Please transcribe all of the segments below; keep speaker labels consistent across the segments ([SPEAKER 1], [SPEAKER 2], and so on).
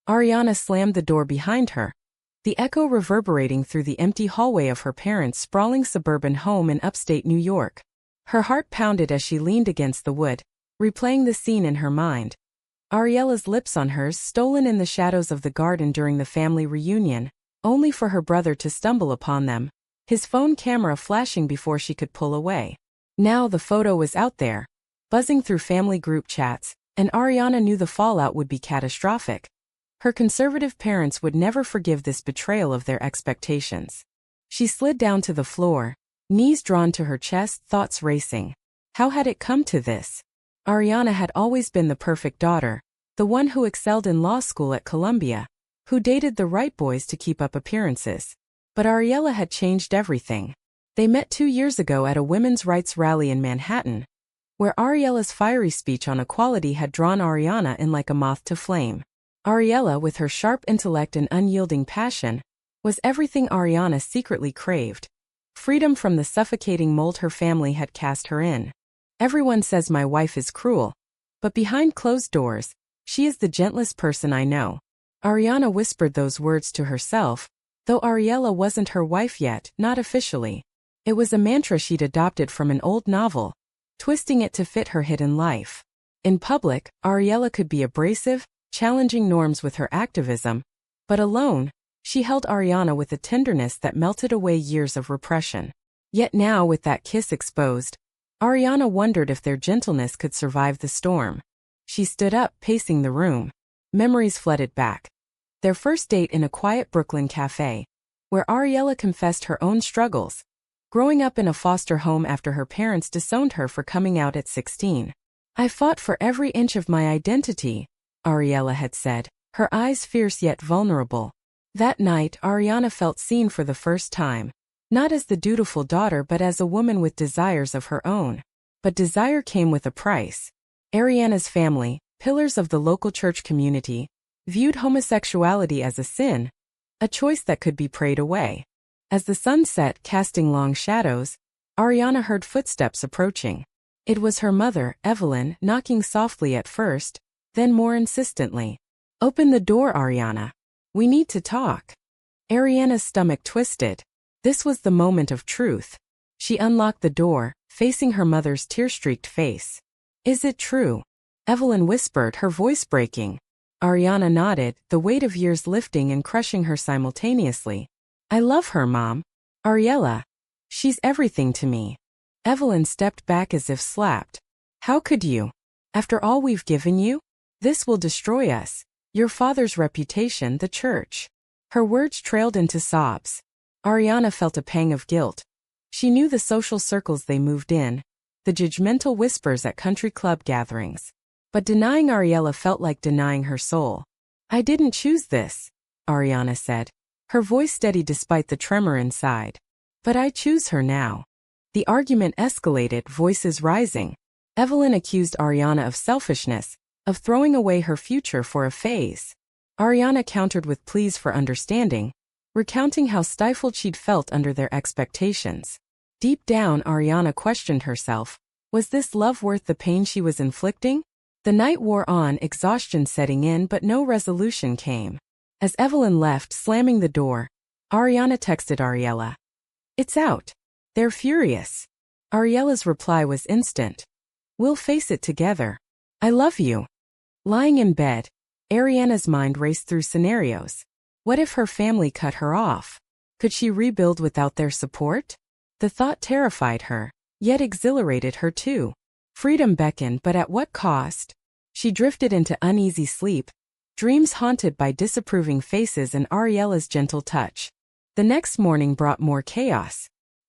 [SPEAKER 1] Ariana slammed the door behind her, the echo reverberating through the empty hallway of her parents' sprawling suburban home in upstate New York. Her heart pounded as she leaned against the wood, replaying the scene in her mind. Ariela's lips on hers, stolen in the shadows of the garden during the family reunion, only for her brother to stumble upon them, his phone camera flashing before she could pull away. Now the photo was out there, buzzing through family group chats, and Ariana knew the fallout would be catastrophic. Her conservative parents would never forgive this betrayal of their expectations. She slid down to the floor, knees drawn to her chest, thoughts racing. How had it come to this? Ariana had always been the perfect daughter, the one who excelled in law school at Columbia, who dated the right boys to keep up appearances. But Ariela had changed everything. They met 2 years ago at a women's rights rally in Manhattan, where Ariela's fiery speech on equality had drawn Ariana in like a moth to flame. Ariela, with her sharp intellect and unyielding passion, was everything Ariana secretly craved. Freedom from the suffocating mold her family had cast her in. Everyone says my wife is cruel, but behind closed doors, she is the gentlest person I know. Ariana whispered those words to herself, though Ariela wasn't her wife yet, not officially. It was a mantra she'd adopted from an old novel, twisting it to fit her hidden life. In public, Ariela could be abrasive, challenging norms with her activism, but alone, she held Ariana with a tenderness that melted away years of repression. Yet now, with that kiss exposed, Ariana wondered if their gentleness could survive the storm. She stood up, pacing the room. Memories flooded back. Their first date in a quiet Brooklyn cafe, where Ariela confessed her own struggles. Growing up in a foster home after her parents disowned her for coming out at 16. I fought for every inch of my identity, Ariela had said, her eyes fierce yet vulnerable. That night, Ariana felt seen for the first time. Not as the dutiful daughter but as a woman with desires of her own. But desire came with a price. Ariana's family, pillars of the local church community, viewed homosexuality as a sin, a choice that could be prayed away. As the sun set, casting long shadows, Ariana heard footsteps approaching. It was her mother, Evelyn, knocking softly at first, then more insistently. Open the door, Ariana. We need to talk. Ariana's stomach twisted. This was the moment of truth. She unlocked the door, facing her mother's tear-streaked face. Is it true? Evelyn whispered, her voice breaking. Ariana nodded, the weight of years lifting and crushing her simultaneously. I love her, Mom. Ariela. She's everything to me. Evelyn stepped back as if slapped. How could you? After all we've given you? This will destroy us. Your father's reputation, the church. Her words trailed into sobs. Ariana felt a pang of guilt. She knew the social circles they moved in, the judgmental whispers at country club gatherings. But denying Ariela felt like denying her soul. I didn't choose this, Ariana said, her voice steady despite the tremor inside. But I choose her now. The argument escalated, voices rising. Evelyn accused Ariana of selfishness, of throwing away her future for a phase. Ariana countered with pleas for understanding, recounting how stifled she'd felt under their expectations. Deep down, Ariana questioned herself. Was this love worth the pain she was inflicting? The night wore on, exhaustion setting in, but no resolution came. As Evelyn left, slamming the door, Ariana texted Ariela. It's out. They're furious. Ariela's reply was instant. We'll face it together. I love you. Lying in bed, Ariana's mind raced through scenarios. What if her family cut her off? Could she rebuild without their support? The thought terrified her, yet exhilarated her too. Freedom beckoned, but at what cost? She drifted into uneasy sleep, dreams haunted by disapproving faces and Ariela's gentle touch. The next morning brought more chaos.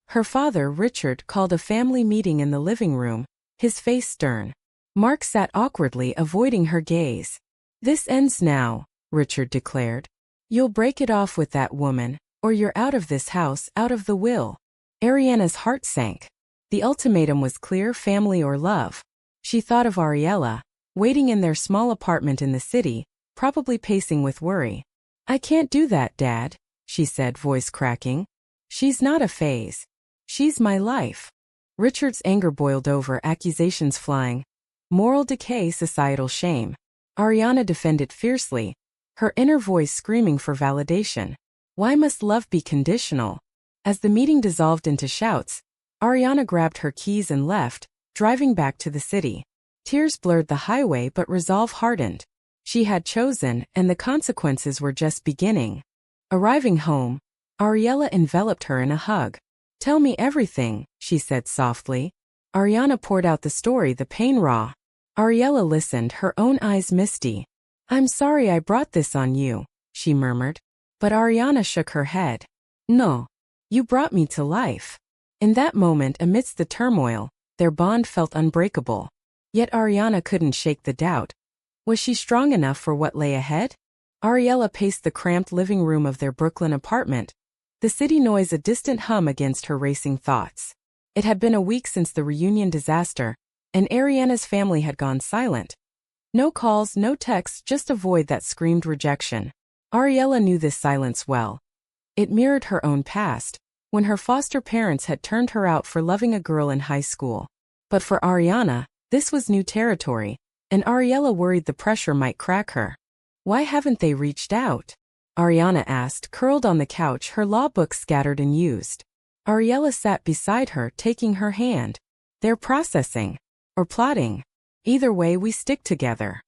[SPEAKER 1] Her father, Richard, called a family meeting in the living room, his face stern. Mark sat awkwardly, avoiding her gaze. This ends now, Richard declared. You'll break it off with that woman, or you're out of this house, out of the will. Ariana's heart sank. The ultimatum was clear, family or love. She thought of Ariela, waiting in their small apartment in the city, probably pacing with worry. I can't do that, Dad, she said, voice cracking. She's not a phase. She's my life. Richard's anger boiled over, accusations flying. Moral decay, societal shame. Ariana defended fiercely. her inner voice screaming for validation. Why must love be conditional? As the meeting dissolved into shouts, Ariana grabbed her keys and left, driving back to the city. Tears blurred the highway but resolve hardened. She had chosen, and the consequences were just beginning. Arriving home, Ariella enveloped her in a hug. "Tell me everything," she said softly. Ariana poured out the story, the pain raw. Ariella listened, her own eyes misty. "I'm sorry I brought this on you," she murmured. But Ariana shook her head. "No. You brought me to life." In that moment, amidst the turmoil, their bond felt unbreakable. Yet Ariana couldn't shake the doubt. Was she strong enough for what lay ahead? Ariella paced the cramped living room of their Brooklyn apartment, the city noise a distant hum against her racing thoughts. It had been a week since the reunion disaster, and Ariana's family had gone silent. No calls, no texts, just a void that screamed rejection. Ariella knew this silence well. It mirrored her own past, when her foster parents had turned her out for loving a girl in high school. But for Ariana, this was new territory, and Ariella worried the pressure might crack her. "Why haven't they reached out?" Ariana asked, curled on the couch, her law book scattered and used. Ariella sat beside her, taking her hand. "They're processing. Or plotting. Either way, we stick together."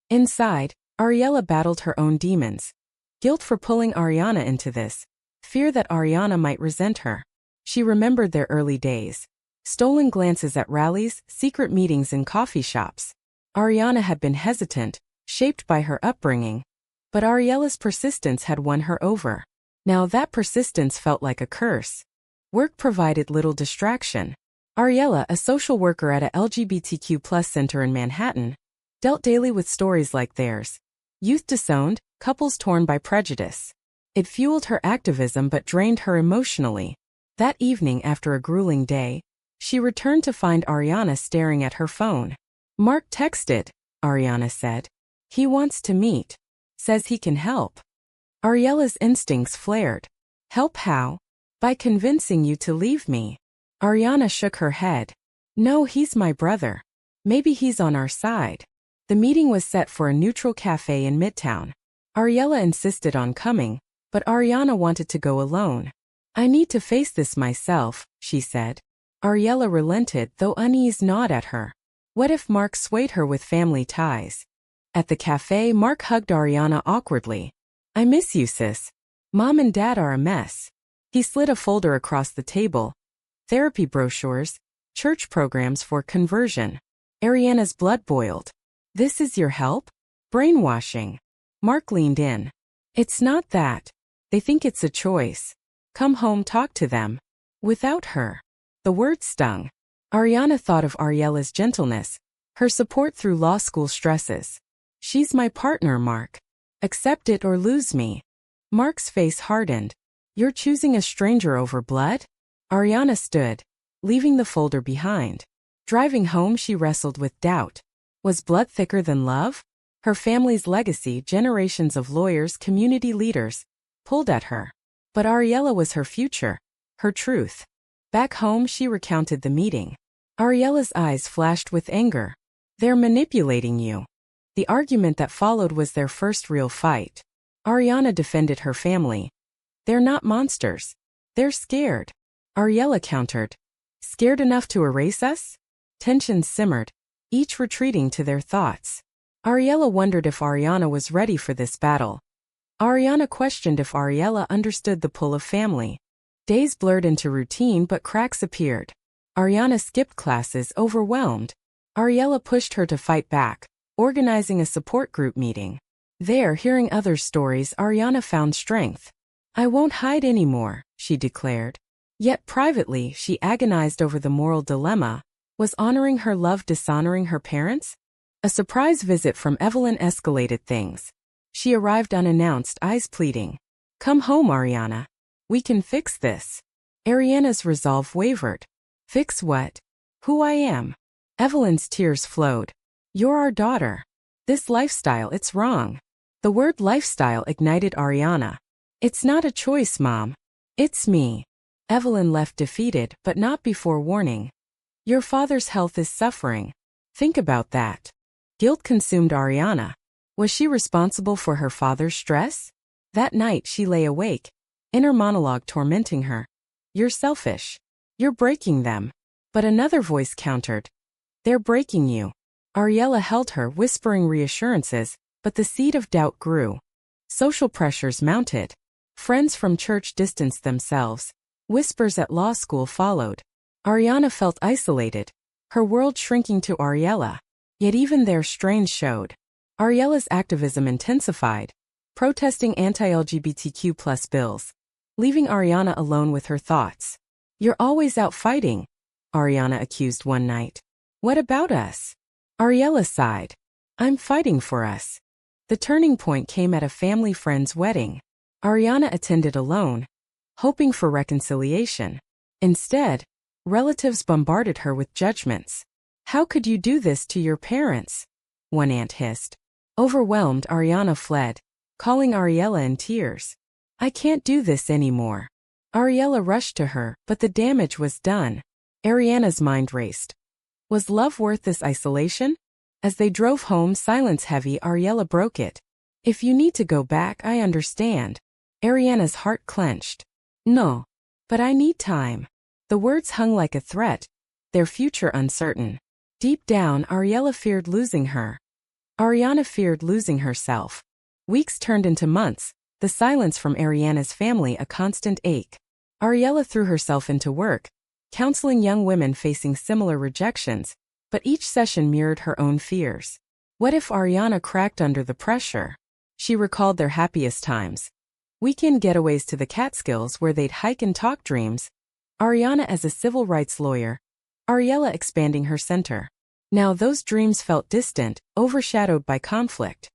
[SPEAKER 1] Inside, Ariella battled her own demons. Guilt for pulling Ariana into this. Fear that Ariana might resent her. She remembered their early days. Stolen glances at rallies, secret meetings in coffee shops. Ariana had been hesitant, shaped by her upbringing. But Ariella's persistence had won her over. Now that persistence felt like a curse. Work provided little distraction. Ariella, a social worker at a LGBTQ+ center in Manhattan, dealt daily with stories like theirs. Youth disowned, couples torn by prejudice. It fueled her activism but drained her emotionally. That evening, after a grueling day, she returned to find Ariana staring at her phone. "Mark texted," Ariana said. "He wants to meet. Says he can help." Ariella's instincts flared. "Help how?" "By convincing you to leave me." Ariana shook her head. "No, he's my brother. Maybe he's on our side." The meeting was set for a neutral cafe in Midtown. Ariella insisted on coming, but Ariana wanted to go alone. "I need to face this myself," she said. Ariella relented, though unease gnawed at her. What if Mark swayed her with family ties? At the cafe, Mark hugged Ariana awkwardly. "I miss you, sis. Mom and Dad are a mess." He slid a folder across the table. Therapy brochures, church programs for conversion. Ariana's blood boiled. "This is your help? Brainwashing." Mark leaned in. "It's not that. They think it's a choice. Come home, talk to them." Without her. The word stung. Ariana thought of Ariella's gentleness, her support through law school stresses. "She's my partner, Mark. Accept it or lose me." Mark's face hardened. "You're choosing a stranger over blood?" Ariana stood, leaving the folder behind. Driving home, she wrestled with doubt. Was blood thicker than love? Her family's legacy, generations of lawyers, community leaders, pulled at her. But Ariella was her future, her truth. Back home, she recounted the meeting. Ariella's eyes flashed with anger. "They're manipulating you." The argument that followed was their first real fight. Ariana defended her family. "They're not monsters. They're scared." Ariella countered. "Scared enough to erase us?" Tension simmered, each retreating to their thoughts. Ariella wondered if Ariana was ready for this battle. Ariana questioned if Ariella understood the pull of family. Days blurred into routine, but cracks appeared. Ariana skipped classes, overwhelmed. Ariella pushed her to fight back, organizing a support group meeting. There, hearing others' stories, Ariana found strength. "I won't hide anymore," she declared. Yet privately, she agonized over the moral dilemma. Was honoring her love dishonoring her parents? A surprise visit from Evelyn escalated things. She arrived unannounced, eyes pleading. "Come home, Ariana. We can fix this." Ariana's resolve wavered. "Fix what? Who I am?" Evelyn's tears flowed. "You're our daughter. This lifestyle, it's wrong." The word lifestyle ignited Ariana. "It's not a choice, Mom. It's me." Evelyn left defeated, but not before warning. "Your father's health is suffering. Think about that." Guilt consumed Ariana. Was she responsible for her father's stress? That night she lay awake, inner monologue tormenting her. You're selfish. You're breaking them. But another voice countered. They're breaking you. Ariella held her, whispering reassurances, but the seed of doubt grew. Social pressures mounted. Friends from church distanced themselves. Whispers at law school followed. Ariana felt isolated, her world shrinking to Ariella. Yet even there strains showed. Ariella's activism intensified, protesting anti-LGBTQ+ bills, leaving Ariana alone with her thoughts. You're always out fighting, Ariana accused one night. What about us? Ariella sighed. I'm fighting for us. The turning point came at a family friend's wedding. Ariana attended alone, hoping for reconciliation. Instead, relatives bombarded her with judgments. How could you do this to your parents? One aunt hissed. Overwhelmed, Ariana fled, calling Ariella in tears. I can't do this anymore. Ariella rushed to her, but the damage was done. Ariana's mind raced. Was love worth this isolation? As they drove home, silence heavy, Ariella broke it. If you need to go back, I understand. Ariana's heart clenched. No. But I need time. The words hung like a threat, their future uncertain. Deep down, Ariella feared losing her. Ariana feared losing herself. Weeks turned into months, the silence from Ariana's family a constant ache. Ariella threw herself into work, counseling young women facing similar rejections, but each session mirrored her own fears. What if Ariana cracked under the pressure? She recalled their happiest times. Weekend getaways to the Catskills where they'd hike and talk dreams. Ariana as a civil rights lawyer, Ariella expanding her center. Now those dreams felt distant, overshadowed by conflict.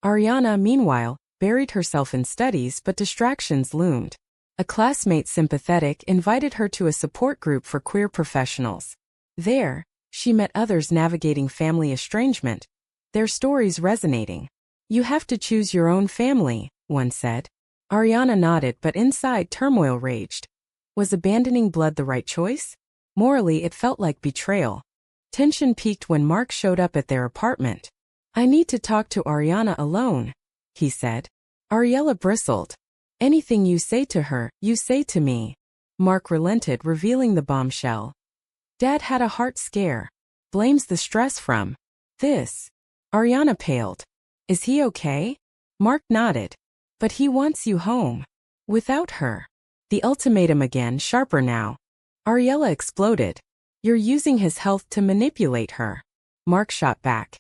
[SPEAKER 1] Ariana, meanwhile, buried herself in studies, but distractions loomed. A classmate, sympathetic, invited her to a support group for queer professionals. There, she met others navigating family estrangement, their stories resonating. You have to choose your own family, one said. Ariana nodded, but inside turmoil raged. Was abandoning blood the right choice? Morally, it felt like betrayal. Tension peaked when Mark showed up at their apartment. I need to talk to Ariana alone, he said. Ariella bristled. Anything you say to her, you say to me. Mark relented, revealing the bombshell. Dad had a heart scare. Blames the stress from this. Ariana paled. Is he okay? Mark nodded. But he wants you home. Without her. The ultimatum again, sharper now. Ariella exploded. You're using his health to manipulate her. Mark shot back.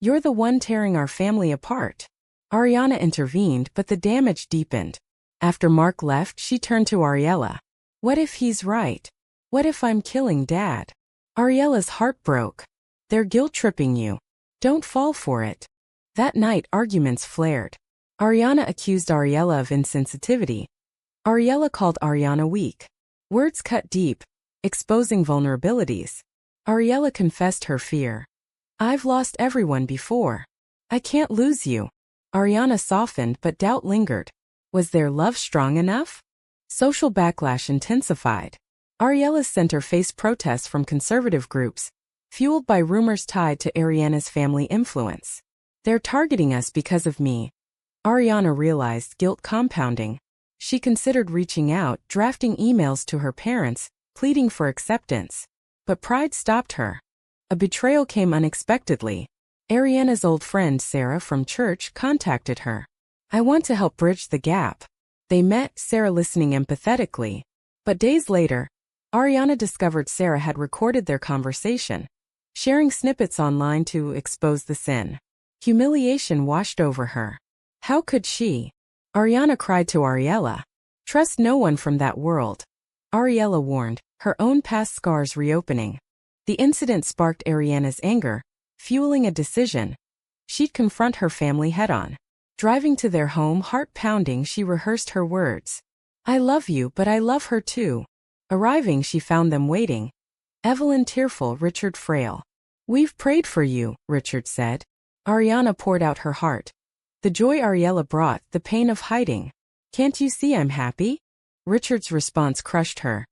[SPEAKER 1] You're the one tearing our family apart. Ariana intervened, but the damage deepened. After Mark left, she turned to Ariella. What if he's right? What if I'm killing Dad? Ariella's heart broke. They're guilt-tripping you. Don't fall for it. That night, arguments flared. Ariana accused Ariella of insensitivity. Ariella called Ariana weak. Words cut deep, exposing vulnerabilities. Ariella confessed her fear. I've lost everyone before. I can't lose you. Ariana softened, but doubt lingered. Was their love strong enough? Social backlash intensified. Ariella's center faced protests from conservative groups, fueled by rumors tied to Ariana's family influence. They're targeting us because of me. Ariana realized guilt compounding. She considered reaching out, drafting emails to her parents, pleading for acceptance. But pride stopped her. A betrayal came unexpectedly. Ariana's old friend Sarah from church contacted her. I want to help bridge the gap. They met, Sarah listening empathetically. But days later, Ariana discovered Sarah had recorded their conversation, sharing snippets online to expose the sin. Humiliation washed over her. How could she? Ariana cried to Ariella. Trust no one from that world. Ariella warned, her own past scars reopening. The incident sparked Ariana's anger, fueling a decision. She'd confront her family head-on. Driving to their home, heart-pounding, she rehearsed her words. I love you, but I love her too. Arriving, she found them waiting. Evelyn tearful, Richard frail. We've prayed for you, Richard said. Ariana poured out her heart. The joy Ariella brought, the pain of hiding. Can't you see I'm happy? Richard's response crushed her.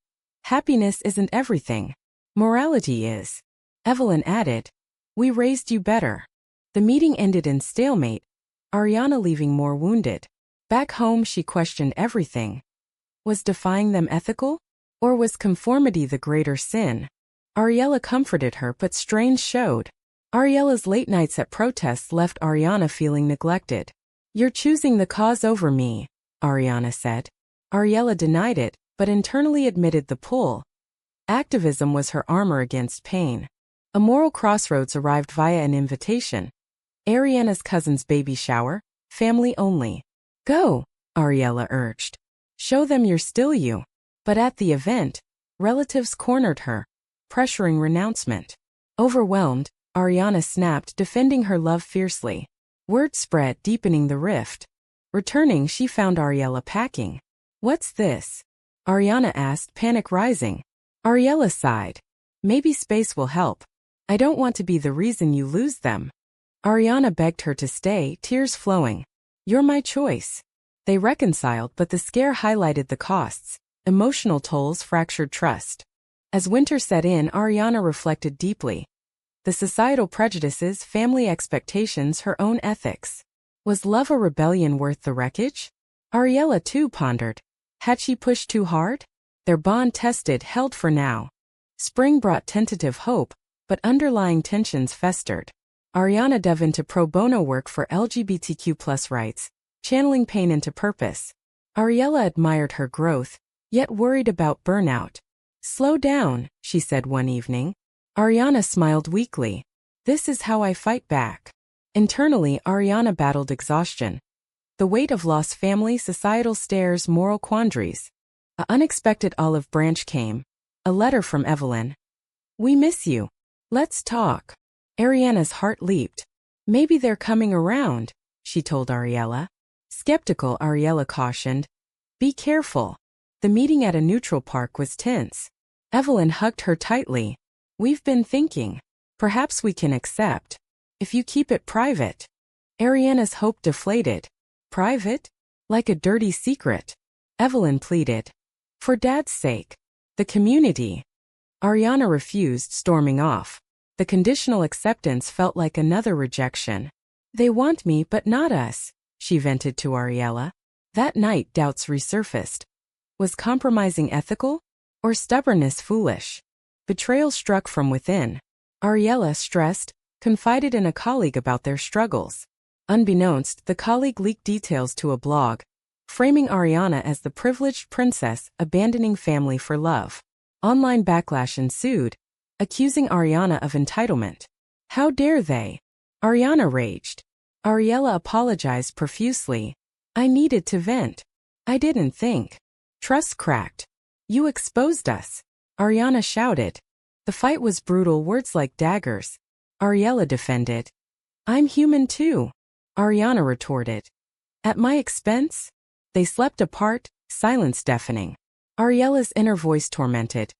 [SPEAKER 1] Happiness isn't everything. Morality is. Evelyn added. We raised you better. The meeting ended in stalemate, Ariana leaving more wounded. Back home she questioned everything. Was defying them ethical? Or was conformity the greater sin? Ariella comforted her but strains showed. Ariella's late nights at protests left Ariana feeling neglected. "You're choosing the cause over me," Ariana said. Ariella denied it, but internally admitted the pull. Activism was her armor against pain. A moral crossroads arrived via an invitation. Ariana's cousin's baby shower, family only. "Go," Ariella urged. "Show them you're still you." But at the event, relatives cornered her, pressuring renouncement. Overwhelmed, Ariana snapped, defending her love fiercely. Word spread, deepening the rift. Returning, she found Ariella packing. "What's this?" Ariana asked, panic rising. Ariella sighed. "Maybe space will help. I don't want to be the reason you lose them." Ariana begged her to stay, tears flowing. "You're my choice." They reconciled, but the scare highlighted the costs. Emotional tolls fractured trust. As winter set in, Ariana reflected deeply. The societal prejudices, family expectations, her own ethics. Was love a rebellion worth the wreckage? Ariella too pondered. Had she pushed too hard? Their bond tested, held for now. Spring brought tentative hope, but underlying tensions festered. Ariana dove into pro bono work for LGBTQ+ rights, channeling pain into purpose. Ariella admired her growth, yet worried about burnout. "Slow down," she said one evening. Ariana smiled weakly. "This is how I fight back." Internally, Ariana battled exhaustion. The weight of lost family, societal stares, moral quandaries. An unexpected olive branch came. A letter from Evelyn. "We miss you. Let's talk." Ariana's heart leaped. "Maybe they're coming around," she told Ariella. Skeptical, Ariella cautioned. "Be careful." The meeting at a neutral park was tense. Evelyn hugged her tightly. "We've been thinking. Perhaps we can accept. If you keep it private." Ariana's hope deflated. "Private? Like a dirty secret?" Evelyn pleaded. "For Dad's sake. The community." Ariana refused, storming off. The conditional acceptance felt like another rejection. "They want me but not us," she vented to Ariella. That night doubts resurfaced. Was compromising ethical? Or stubbornness foolish? Betrayal struck from within. Ariella, stressed, confided in a colleague about their struggles. Unbeknownst, the colleague leaked details to a blog, framing Ariana as the privileged princess abandoning family for love. Online backlash ensued, accusing Ariana of entitlement. "How dare they?" Ariana raged. Ariella apologized profusely. "I needed to vent. I didn't think." Trust cracked. "You exposed us," Ariana shouted. The fight was brutal, words like daggers. Ariella defended. "I'm human too," Ariana retorted. "At my expense?" They slept apart, silence deafening. Ariella's inner voice tormented.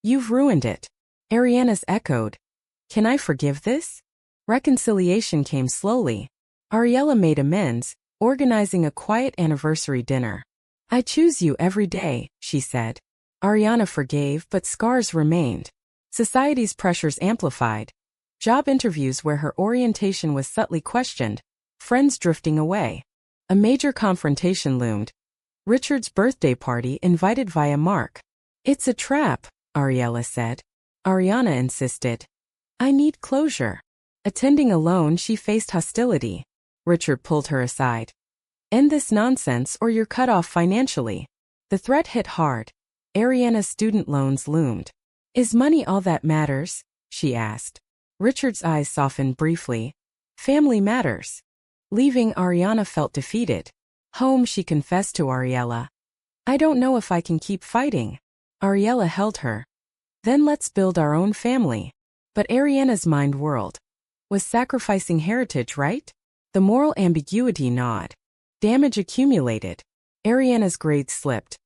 [SPEAKER 1] "You've ruined it." Ariana's echoed. "Can I forgive this?" Reconciliation came slowly. Ariella made amends, organizing a quiet anniversary dinner. "I choose you every day," she said. Ariana forgave, but scars remained. Society's pressures amplified. Job interviews where her orientation was subtly questioned. Friends drifting away. A major confrontation loomed. Richard's birthday party invited via Mark. "It's a trap," Ariella said. Ariana insisted. "I need closure." Attending alone, she faced hostility. Richard pulled her aside. "End this nonsense or you're cut off financially." The threat hit hard. Ariana's student loans loomed. "Is money all that matters?" she asked. Richard's eyes softened briefly. "Family matters." Leaving, Ariana felt defeated. Home, she confessed to Ariella. "I don't know if I can keep fighting." Ariella held her. "Then let's build our own family." But Ariana's mind whirled. Was sacrificing heritage right? The moral ambiguity gnawed. Damage accumulated. Ariana's grades slipped.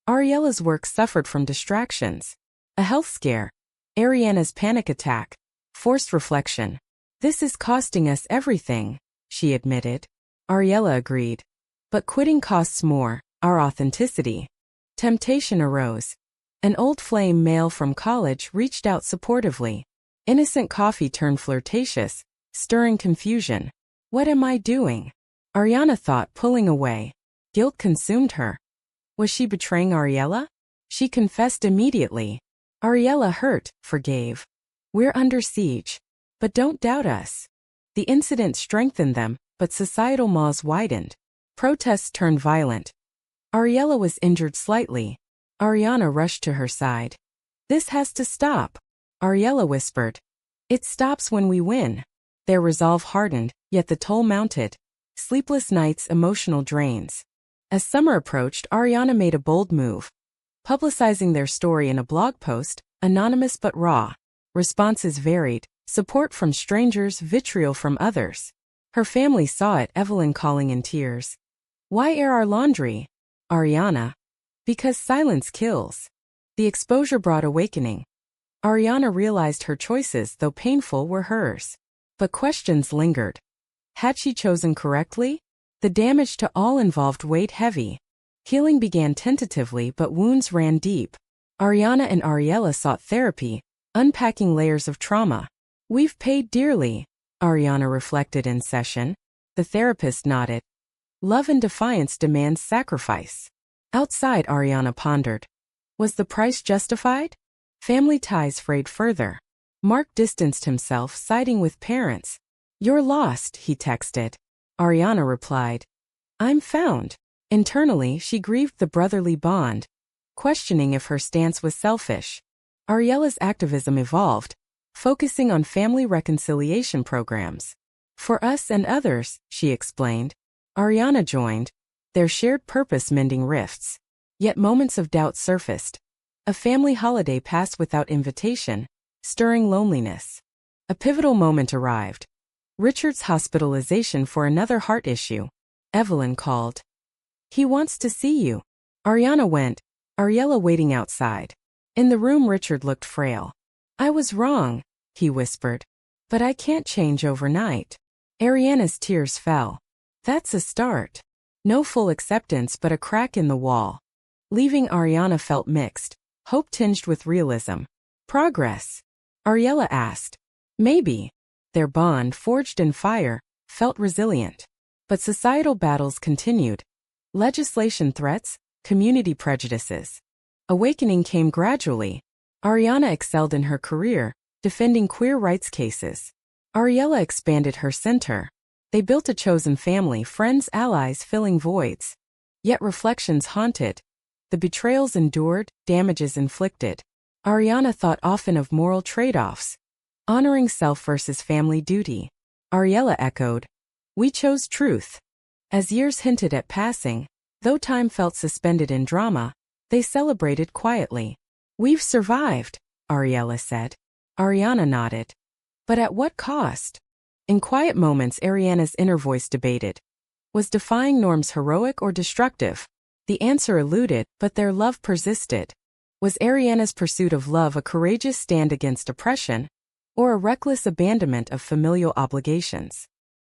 [SPEAKER 1] Ariella's work suffered from distractions. A health scare. Ariana's panic attack. Forced reflection. "This is costing us everything," she admitted. Ariella agreed. "But quitting costs more, our authenticity." Temptation arose. An old flame male from college reached out supportively. Innocent coffee turned flirtatious, stirring confusion. "What am I doing?" Ariana thought, pulling away. Guilt consumed her. Was she betraying Ariella? She confessed immediately. Ariella, hurt, forgave. We're under siege. But don't doubt us. The incident strengthened them, but societal maws widened. Protests turned violent. Ariella was injured slightly. Ariana rushed to her side. This has to stop, Ariella whispered. It stops when we win. Their resolve hardened, yet the toll mounted. Sleepless nights, emotional drains. As summer approached, Ariana made a bold move. Publicizing their story in a blog post, anonymous but raw. Responses varied, support from strangers, vitriol from others. Her family saw it, Evelyn calling in tears. Why air our laundry? Ariana. Because silence kills. The exposure brought awakening. Ariana realized her choices, though painful, were hers. But questions lingered. Had she chosen correctly? The damage to all involved weighed heavy. Healing began tentatively, but wounds ran deep. Ariana and Ariella sought therapy, unpacking layers of trauma. We've paid dearly, Ariana reflected in session. The therapist nodded. Love and defiance demands sacrifice. Outside, Ariana pondered. Was the price justified? Family ties frayed further. Mark distanced himself, siding with parents. You're lost, he texted. Ariana replied. I'm found. Internally, she grieved the brotherly bond, questioning if her stance was selfish. Ariella's activism evolved, focusing on family reconciliation programs. For us and others, she explained. Ariana joined, their shared purpose mending rifts. Yet moments of doubt surfaced. A family holiday passed without invitation, stirring loneliness. A pivotal moment arrived. Richard's hospitalization for another heart issue. Evelyn called. He wants to see you. Ariana went, Ariella waiting outside. In the room, Richard looked frail. I was wrong, he whispered. But I can't change overnight. Ariana's tears fell. That's a start. No full acceptance, but a crack in the wall. Leaving, Ariana felt mixed, hope tinged with realism. Progress? Ariella asked. Maybe. Their bond, forged in fire, felt resilient. But societal battles continued. Legislation threats, community prejudices. Awakening came gradually. Ariana excelled in her career, defending queer rights cases. Ariella expanded her center. They built a chosen family, friends, allies, filling voids. Yet reflections haunted. The betrayals endured, damages inflicted. Ariana thought often of moral trade-offs. Honoring self versus family duty. Ariella echoed. We chose truth. As years hinted at passing, though time felt suspended in drama, they celebrated quietly. We've survived, Ariella said. Ariana nodded. But at what cost? In quiet moments, Ariana's inner voice debated. Was defying norms heroic or destructive? The answer eluded, but their love persisted. Was Ariana's pursuit of love a courageous stand against oppression, or a reckless abandonment of familial obligations?